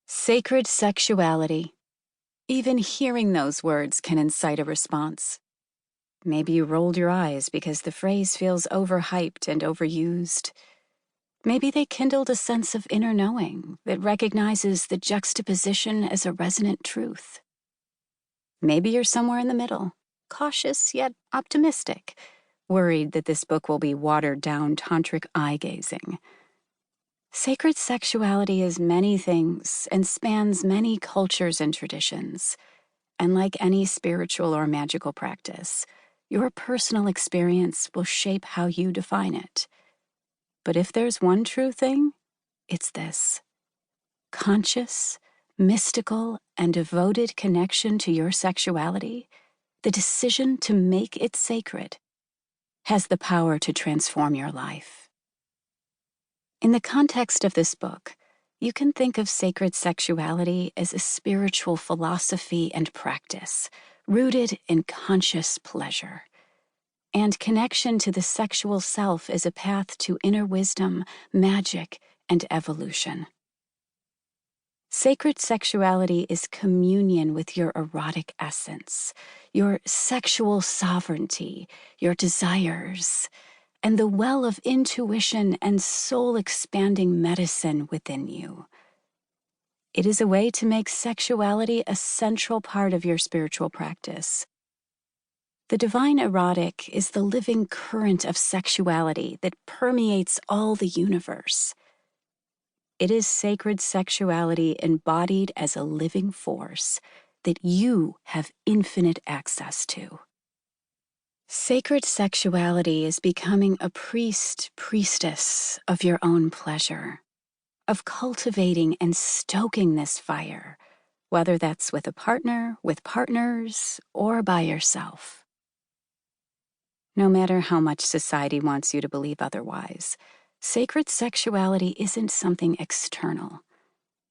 Sacred sexuality. Even hearing those words can incite a response. Maybe you rolled your eyes because the phrase feels overhyped and overused. Maybe they kindled a sense of inner knowing that recognizes the juxtaposition as a resonant truth. Maybe you're somewhere in the middle, cautious yet optimistic, worried that this book will be watered-down tantric eye-gazing. Sacred sexuality is many things and spans many cultures and traditions. And like any spiritual or magical practice, your personal experience will shape how you define it. But if there's one true thing, it's this: conscious, mystical, and devoted connection to your sexuality, the decision to make it sacred, has the power to transform your life. In the context of this book, you can think of sacred sexuality as a spiritual philosophy and practice rooted in conscious pleasure, and connection to the sexual self as a path to inner wisdom, magic, and evolution. Sacred sexuality is communion with your erotic essence, your sexual sovereignty, your desires, and the well of intuition and soul-expanding medicine within you. It is a way to make sexuality a central part of your spiritual practice. The divine erotic is the living current of sexuality that permeates all the universe. It is sacred sexuality embodied as a living force that you have infinite access to. Sacred sexuality is becoming a priest, priestess of your own pleasure, of cultivating and stoking this fire, whether that's with a partner, with partners, or by yourself. No matter how much society wants you to believe otherwise, sacred sexuality isn't something external.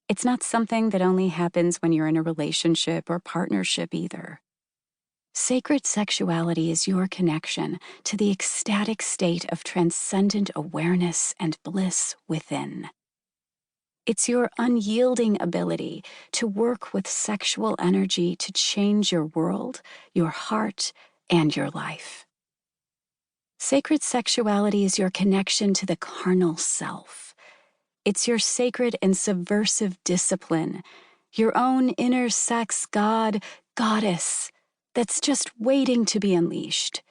It's not something that only happens when you're in a relationship or partnership either. Sacred sexuality is your connection to the ecstatic state of transcendent awareness and bliss within. It's your unyielding ability to work with sexual energy to change your world, your heart, and your life. Sacred sexuality is your connection to the carnal self. It's your sacred and subversive discipline, your own inner sex god, goddess, that's just waiting to be unleashed.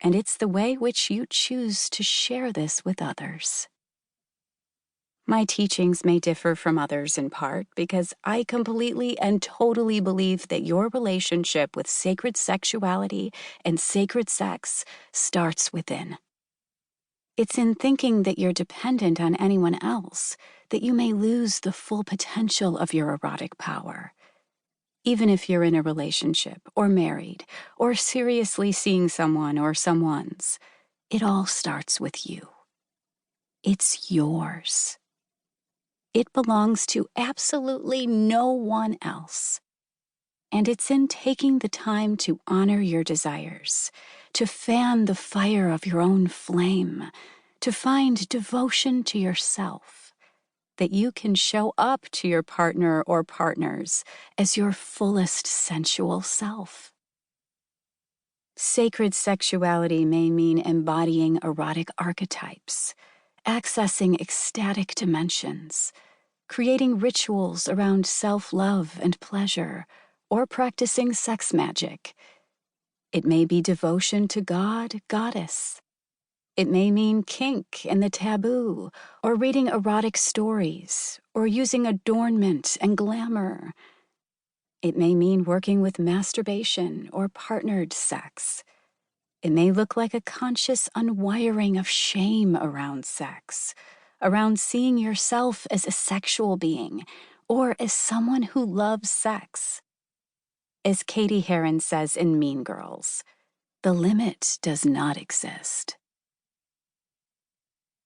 And it's the way which you choose to share this with others. My teachings may differ from others in part because I completely and totally believe that your relationship with sacred sexuality and sacred sex starts within. It's in thinking that you're dependent on anyone else that you may lose the full potential of your erotic power. Even if you're in a relationship, or married, or seriously seeing someone or someones, it all starts with you. It's yours. It belongs to absolutely no one else. And it's in taking the time to honor your desires, to fan the fire of your own flame, to find devotion to yourself, that you can show up to your partner or partners as your fullest sensual self. Sacred sexuality may mean embodying erotic archetypes, accessing ecstatic dimensions, creating rituals around self-love and pleasure, or practicing sex magic. It may be devotion to God, goddess. It may mean kink and the taboo, or reading erotic stories, or using adornment and glamour. It may mean working with masturbation or partnered sex. It may look like a conscious unwiring of shame around sex, around seeing yourself as a sexual being, or as someone who loves sex. As Katie Heron says in Mean Girls, the limit does not exist.